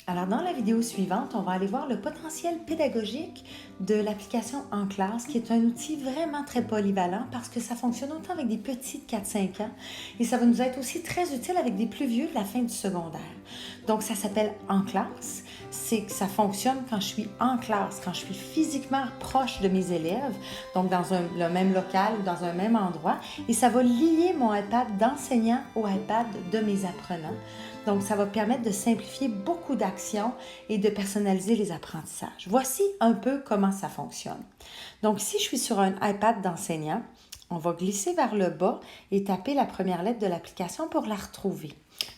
Alors, dans la vidéo suivante, on va aller voir le potentiel pédagogique de l'application En classe, qui est un outil vraiment très polyvalent parce que ça fonctionne autant avec des petits de 4-5 ans et ça va nous être aussi très utile avec des plus vieux de la fin du secondaire. Donc, ça s'appelle En classe. C'est que ça fonctionne quand je suis en classe, quand je suis physiquement proche de mes élèves, donc dans le même local ou dans un même endroit, et ça va lier mon iPad d'enseignant au iPad de mes apprenants. Donc, ça va permettre de simplifier beaucoup d'actions et de personnaliser les apprentissages. Voici un peu comment ça fonctionne. Donc, si je suis sur un iPad d'enseignant, on va glisser vers le bas et taper la première lettre de l'application pour la retrouver.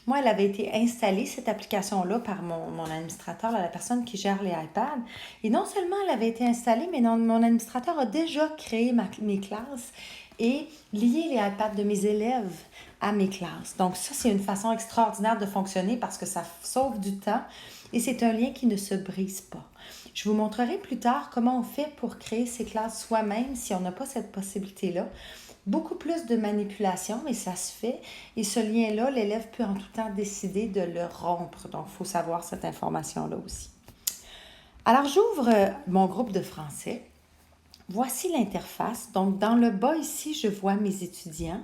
Moi, elle avait été installée, cette application-là, par mon administrateur, la personne qui gère les iPads. Et non seulement elle avait été installée, mais mon administrateur a déjà créé mes classes et lié les iPads de mes élèves à mes classes. Donc ça, c'est une façon extraordinaire de fonctionner parce que ça sauve du temps et c'est un lien qui ne se brise pas. Je vous montrerai plus tard comment on fait pour créer ces classes soi-même si on n'a pas cette possibilité-là. Beaucoup plus de manipulation, mais ça se fait. Et ce lien-là, l'élève peut en tout temps décider de le rompre. Donc, il faut savoir cette information-là aussi. Alors, j'ouvre mon groupe de français. Voici l'interface. Donc, dans le bas ici, je vois mes étudiants.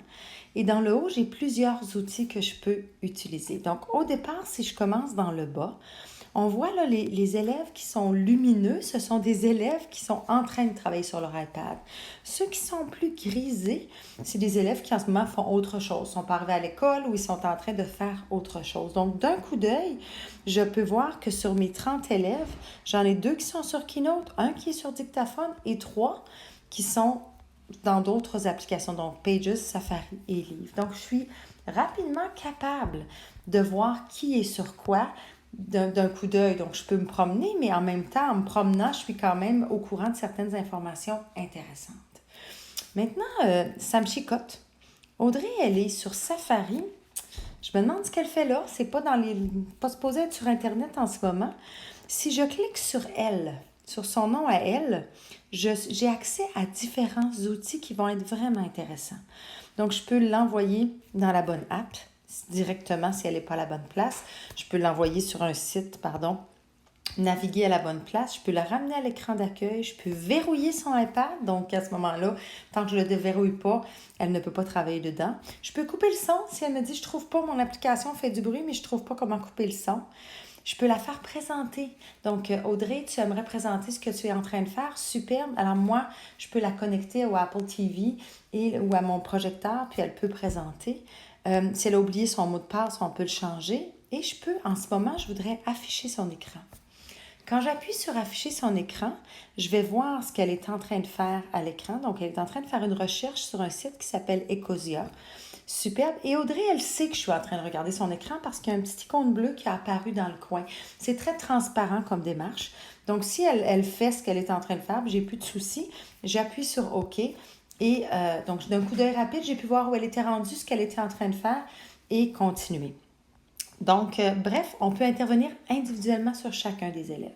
Et dans le haut, j'ai plusieurs outils que je peux utiliser. Donc, au départ, si je commence dans le bas, on voit là les élèves qui sont lumineux, ce sont des élèves qui sont en train de travailler sur leur iPad. Ceux qui sont plus grisés, c'est des élèves qui en ce moment font autre chose, sont pas arrivés à l'école ou ils sont en train de faire autre chose. Donc, d'un coup d'œil, je peux voir que sur mes 30 élèves, j'en ai 2 qui sont sur Keynote, 1 qui est sur dictaphone et 3 qui sont dans d'autres applications, donc Pages, Safari et Livre. Donc, je suis rapidement capable de voir qui est sur quoi d'un coup d'œil. Donc, je peux me promener, mais en même temps, en me promenant, je suis quand même au courant de certaines informations intéressantes. Maintenant, ça me chicote. Audrey, elle est sur Safari. Je me demande ce qu'elle fait là. C'est pas supposé être sur Internet en ce moment. Si je clique sur elle, sur son nom à elle, j'ai accès à différents outils qui vont être vraiment intéressants. Donc, je peux l'envoyer dans la bonne app directement si elle n'est pas à la bonne place. Je peux l'envoyer sur un site, naviguer à la bonne place. Je peux la ramener à l'écran d'accueil. Je peux verrouiller son iPad. Donc, à ce moment-là, tant que je ne le déverrouille pas, elle ne peut pas travailler dedans. Je peux couper le son. Si elle me dit « Je ne trouve pas, mon application fait du bruit, mais je ne trouve pas comment couper le son », je peux la faire présenter. Donc, Audrey, tu aimerais présenter ce que tu es en train de faire? Superbe. Alors, moi, je peux la connecter au Apple TV ou à mon projecteur, puis elle peut présenter. Si elle a oublié son mot de passe, on peut le changer. Et je peux, en ce moment, je voudrais afficher son écran. Quand j'appuie sur afficher son écran, je vais voir ce qu'elle est en train de faire à l'écran. Donc, elle est en train de faire une recherche sur un site qui s'appelle Ecosia. Superbe. Et Audrey, elle sait que je suis en train de regarder son écran parce qu'il y a un petit icône bleu qui a apparu dans le coin. C'est très transparent comme démarche. Donc, si elle fait ce qu'elle est en train de faire, j'ai plus de soucis. J'appuie sur OK. Et donc, d'un coup d'œil rapide, j'ai pu voir où elle était rendue, ce qu'elle était en train de faire et continuer. Donc, bref, on peut intervenir individuellement sur chacun des élèves.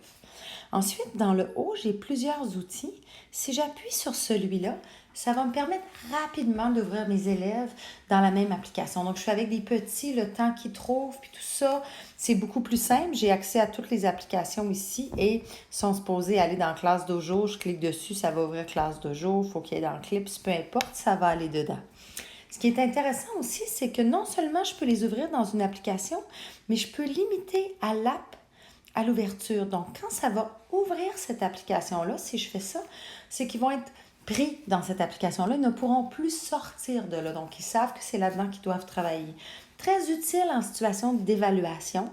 Ensuite, dans le haut, j'ai plusieurs outils. Si j'appuie sur celui-là, ça va me permettre rapidement d'ouvrir mes élèves dans la même application. Donc, je suis avec des petits, le temps qu'ils trouvent, puis tout ça, c'est beaucoup plus simple. J'ai accès à toutes les applications ici et sont supposés aller dans Classe Dojo. Je clique dessus, ça va ouvrir Classe Dojo. Il faut qu'il y ait dans Clips, peu importe, ça va aller dedans. Ce qui est intéressant aussi, c'est que non seulement je peux les ouvrir dans une application, mais je peux limiter à l'app à l'ouverture. Donc, quand ça va ouvrir cette application-là, si je fais ça, c'est qu'ils vont être pris dans cette application-là, ils ne pourront plus sortir de là. Donc, ils savent que c'est là-dedans qu'ils doivent travailler. Très utile en situation d'évaluation.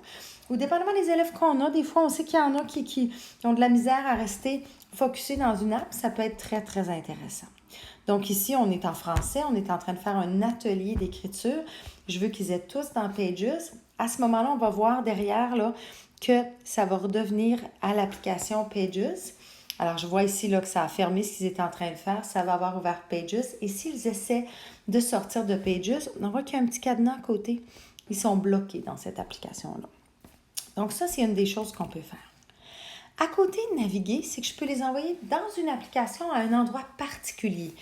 Ou dépendamment des élèves qu'on a, des fois, on sait qu'il y en a qui ont de la misère à rester focusés dans une app. Ça peut être très, très intéressant. Donc ici, on est en français, on est en train de faire un atelier d'écriture. Je veux qu'ils aient tous dans Pages. À ce moment-là, on va voir derrière là, que ça va redevenir à l'application Pages. Alors, je vois ici là, que ça a fermé ce qu'ils étaient en train de faire. Ça va avoir ouvert Pages. Et s'ils essaient de sortir de Pages, on voit qu'il y a un petit cadenas à côté. Ils sont bloqués dans cette application-là. Donc ça, c'est une des choses qu'on peut faire. À côté de naviguer, c'est que je peux les envoyer dans une application à un endroit particulier.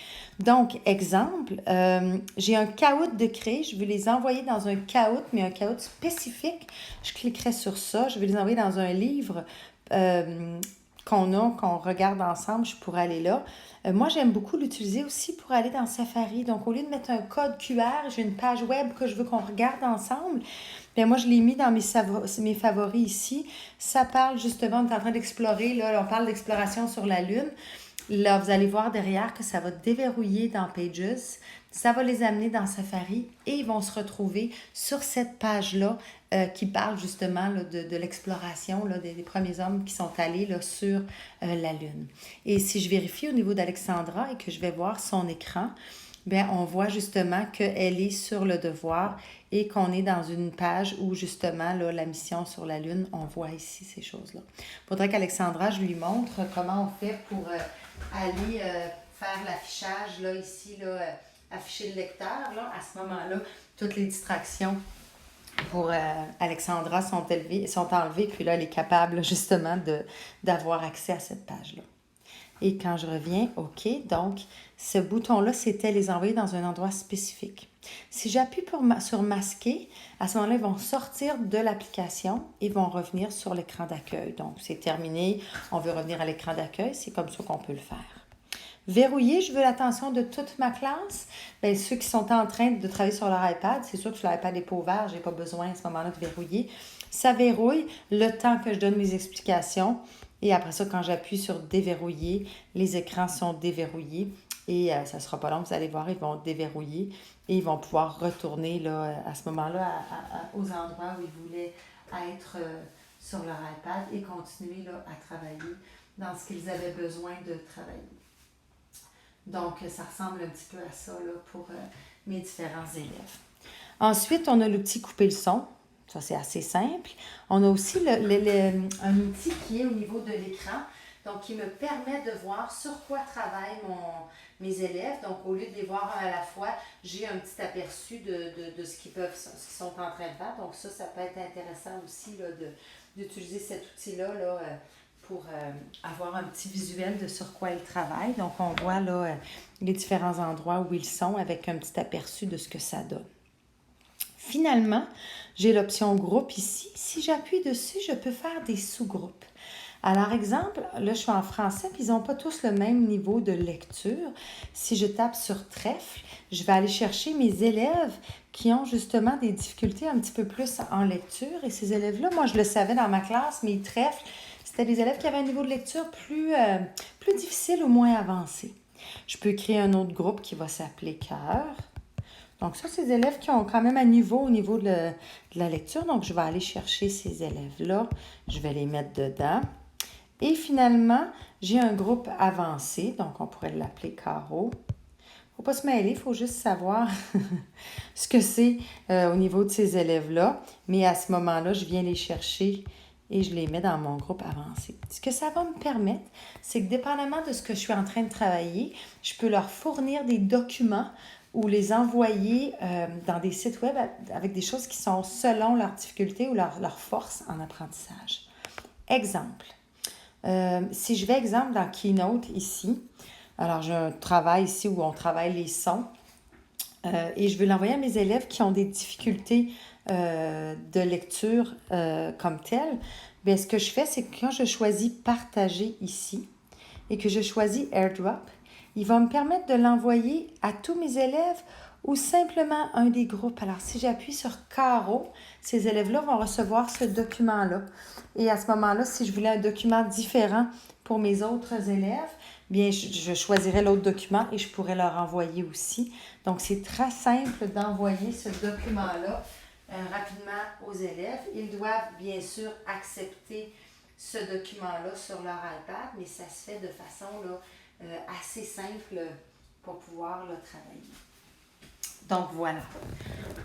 Donc, exemple, j'ai un caout de créer, je veux les envoyer dans un caout, mais un caout spécifique. Je cliquerai sur ça, je vais les envoyer dans un livre euh, qu'on regarde ensemble, je pourrais aller là. Moi, j'aime beaucoup l'utiliser aussi pour aller dans Safari. Donc, au lieu de mettre un code QR, j'ai une page web que je veux qu'on regarde ensemble. Bien, moi, je l'ai mis dans mes favoris ici. Ça parle justement, on est en train d'explorer, là, on parle d'exploration sur la Lune. Là, vous allez voir derrière que ça va déverrouiller dans Pages. Ça va les amener dans Safari et ils vont se retrouver sur cette page-là qui parle justement là, de l'exploration là, des premiers hommes qui sont allés là, sur la Lune. Et si je vérifie au niveau d'Alexandra et que je vais voir son écran, bien, on voit justement qu'elle est sur le devoir et qu'on est dans une page où justement là, la mission sur la Lune, on voit ici ces choses-là. Il faudrait qu'Alexandra, je lui montre comment on fait pour aller faire l'affichage, là, ici, là, afficher le lecteur. Là, à ce moment-là, toutes les distractions pour Alexandra sont enlevées, puis là, elle est capable justement d'avoir accès à cette page-là. Et quand je reviens, OK, donc ce bouton-là, c'était les envoyer dans un endroit spécifique. Si j'appuie sur masquer, à ce moment-là, ils vont sortir de l'application et vont revenir sur l'écran d'accueil. Donc, c'est terminé, on veut revenir à l'écran d'accueil, c'est comme ça qu'on peut le faire. Verrouiller, je veux l'attention de toute ma classe. Bien, ceux qui sont en train de travailler sur leur iPad, c'est sûr que sur l'iPad est pas ouvert, je n'ai pas besoin à ce moment-là de verrouiller. Ça verrouille le temps que je donne mes explications. Et après ça, quand j'appuie sur déverrouiller, les écrans sont déverrouillés. Et ça ne sera pas long, vous allez voir, ils vont déverrouiller et ils vont pouvoir retourner là, à ce moment-là aux endroits où ils voulaient être sur leur iPad et continuer là, à travailler dans ce qu'ils avaient besoin de travailler. Donc, ça ressemble un petit peu à ça là, pour mes différents élèves. Ensuite, on a l'outil couper le son. Ça, c'est assez simple. On a aussi un outil qui est au niveau de l'écran, donc qui me permet de voir sur quoi travaillent mes élèves. Donc, au lieu de les voir un à la fois, j'ai un petit aperçu de ce qu'ils sont en train de faire. Donc, ça peut être intéressant aussi là, d'utiliser cet outil-là là, pour avoir un petit visuel de sur quoi ils travaillent. Donc, on voit là, les différents endroits où ils sont avec un petit aperçu de ce que ça donne. Finalement, j'ai l'option groupe ici. Si j'appuie dessus, je peux faire des sous-groupes. Alors, exemple, là, je suis en français, puis ils n'ont pas tous le même niveau de lecture. Si je tape sur trèfle, je vais aller chercher mes élèves qui ont justement des difficultés un petit peu plus en lecture. Et ces élèves-là, moi, je le savais dans ma classe, mes trèfles, c'était des élèves qui avaient un niveau de lecture plus difficile ou moins avancé. Je peux créer un autre groupe qui va s'appeler cœur. Donc ça, c'est des élèves qui ont quand même un niveau au niveau de la lecture. Donc, je vais aller chercher ces élèves-là. Je vais les mettre dedans. Et finalement, j'ai un groupe avancé. Donc, on pourrait l'appeler carreau. Il ne faut pas se mêler, il faut juste savoir ce que c'est au niveau de ces élèves-là. Mais à ce moment-là, je viens les chercher et je les mets dans mon groupe avancé. Ce que ça va me permettre, c'est que dépendamment de ce que je suis en train de travailler, je peux leur fournir des documents ou les envoyer dans des sites web avec des choses qui sont selon leur difficulté ou leur force en apprentissage. Exemple. Si je vais, exemple, dans Keynote ici, alors j'ai un travail ici où on travaille les sons et je veux l'envoyer à mes élèves qui ont des difficultés de lecture comme telles. Bien, ce que je fais, c'est que quand je choisis partager ici et que je choisis AirDrop, il va me permettre de l'envoyer à tous mes élèves ou simplement un des groupes. Alors, si j'appuie sur carreau, ces élèves-là vont recevoir ce document-là. Et à ce moment-là, si je voulais un document différent pour mes autres élèves, bien, je choisirais l'autre document et je pourrais leur envoyer aussi. Donc, c'est très simple d'envoyer ce document-là rapidement aux élèves. Ils doivent, bien sûr, accepter ce document-là sur leur iPad, mais ça se fait de façon là, assez simple pour pouvoir le travailler. Donc, voilà.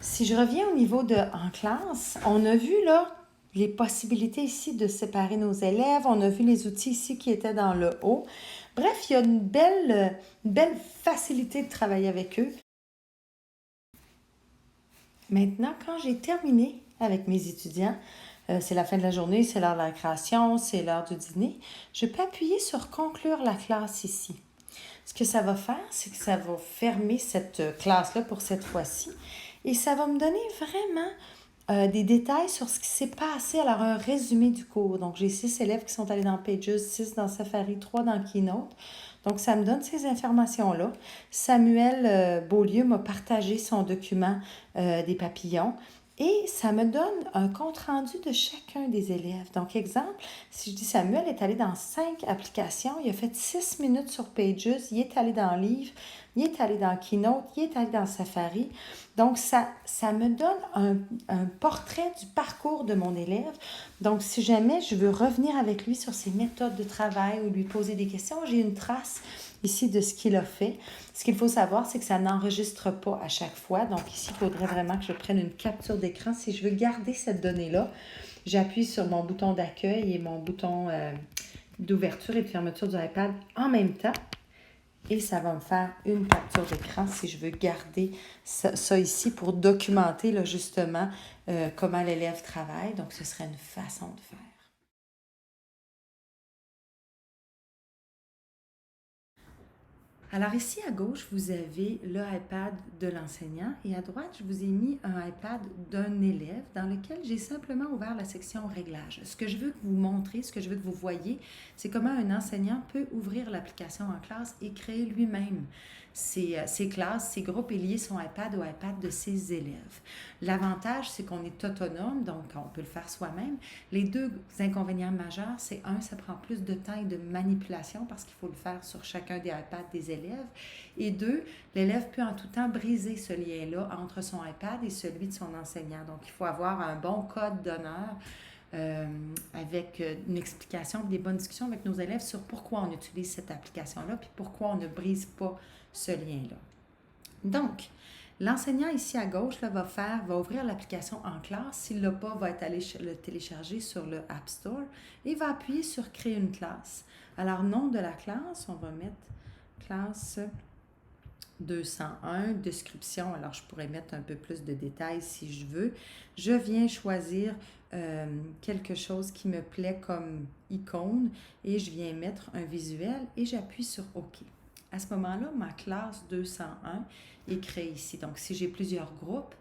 Si je reviens au niveau de en classe, on a vu là les possibilités ici de séparer nos élèves. On a vu les outils ici qui étaient dans le haut. Bref, il y a une belle facilité de travailler avec eux. Maintenant, quand j'ai terminé avec mes étudiants, c'est la fin de la journée, c'est l'heure de la création, c'est l'heure du dîner, je peux appuyer sur conclure la classe ici. Ce que ça va faire, c'est que ça va fermer cette classe-là pour cette fois-ci et ça va me donner vraiment des détails sur ce qui s'est passé. Alors, un résumé du cours. Donc, j'ai 6 élèves qui sont allés dans Pages, 6 dans Safari, 3 dans Keynote. Donc, ça me donne ces informations-là. Samuel Beaulieu m'a partagé son document des papillons. Et ça me donne un compte-rendu de chacun des élèves. Donc, exemple, si je dis Samuel est allé dans 5 applications, il a fait 6 minutes sur Pages, il est allé dans Livre, il est allé dans Keynote, il est allé dans Safari. Donc, ça me donne un portrait du parcours de mon élève. Donc, si jamais je veux revenir avec lui sur ses méthodes de travail ou lui poser des questions, j'ai une trace ici de ce qu'il a fait. Ce qu'il faut savoir, c'est que ça n'enregistre pas à chaque fois. Donc, ici, il faudrait vraiment que je prenne une capture d'écran. Si je veux garder cette donnée-là, j'appuie sur mon bouton d'accueil et mon bouton d'ouverture et de fermeture du iPad en même temps. Et ça va me faire une capture d'écran si je veux garder ça ici pour documenter là, justement comment l'élève travaille. Donc, ce serait une façon de faire. Alors ici à gauche, vous avez le iPad de l'enseignant et à droite, je vous ai mis un iPad d'un élève dans lequel j'ai simplement ouvert la section réglages. Ce que je veux que vous montrez, ce que je veux que vous voyez, c'est comment un enseignant peut ouvrir l'application en classe et créer lui-même ses classes, ses groupes et lier son iPad au iPad de ses élèves. L'avantage, c'est qu'on est autonome, donc on peut le faire soi-même. Les deux inconvénients majeurs, c'est un, ça prend plus de temps et de manipulation parce qu'il faut le faire sur chacun des iPads des élèves. Et deux, l'élève peut en tout temps briser ce lien-là entre son iPad et celui de son enseignant. Donc, il faut avoir un bon code d'honneur avec une explication, des bonnes discussions avec nos élèves sur pourquoi on utilise cette application-là puis pourquoi on ne brise pas ce lien-là. Donc, l'enseignant ici à gauche là, va ouvrir l'application en classe. S'il ne l'a pas, va être allé le télécharger sur le App Store et va appuyer sur Créer une classe. Alors, nom de la classe, on va mettre classe 201, description. Alors, je pourrais mettre un peu plus de détails si je veux. Je viens choisir quelque chose qui me plaît comme icône et je viens mettre un visuel et j'appuie sur OK. À ce moment-là, ma classe 201 est créée ici. Donc, si j'ai plusieurs groupes,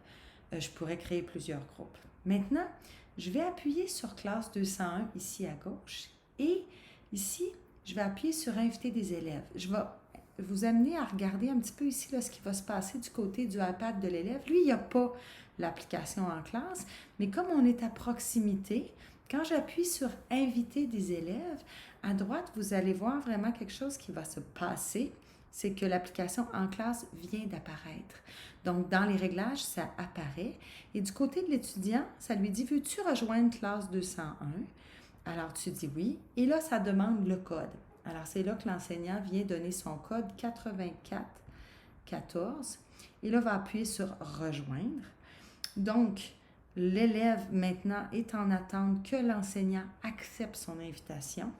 je pourrais créer plusieurs groupes. Maintenant, je vais appuyer sur classe 201 ici à gauche et ici, je vais appuyer sur Inviter des élèves. Je vais vous amener à regarder un petit peu ici là, ce qui va se passer du côté du iPad de l'élève. Lui, il n'y a pas l'application en classe, mais comme on est à proximité, quand j'appuie sur Inviter des élèves, à droite, vous allez voir vraiment quelque chose qui va se passer, c'est que l'application en classe vient d'apparaître. Donc, dans les réglages, ça apparaît. Et du côté de l'étudiant, ça lui dit « Veux-tu rejoindre classe 201 ?» Alors, tu dis oui. Et là, ça demande le code. Alors, c'est là que l'enseignant vient donner son code 8414. Et là, va appuyer sur « Rejoindre ». Donc, l'élève maintenant est en attente que l'enseignant accepte son invitation.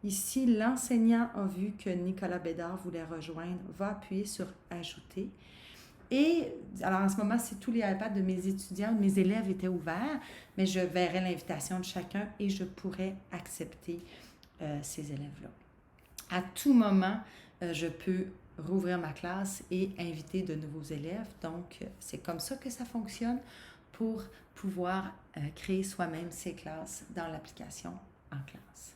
Ici, l'enseignant a vu que Nicolas Bédard voulait rejoindre, va appuyer sur « Ajouter ». Et alors en ce moment, c'est tous les iPads de mes étudiants, de mes élèves étaient ouverts, mais je verrai l'invitation de chacun et je pourrai accepter ces élèves-là. À tout moment, je peux rouvrir ma classe et inviter de nouveaux élèves. Donc, c'est comme ça que ça fonctionne pour pouvoir créer soi-même ses classes dans l'application en classe.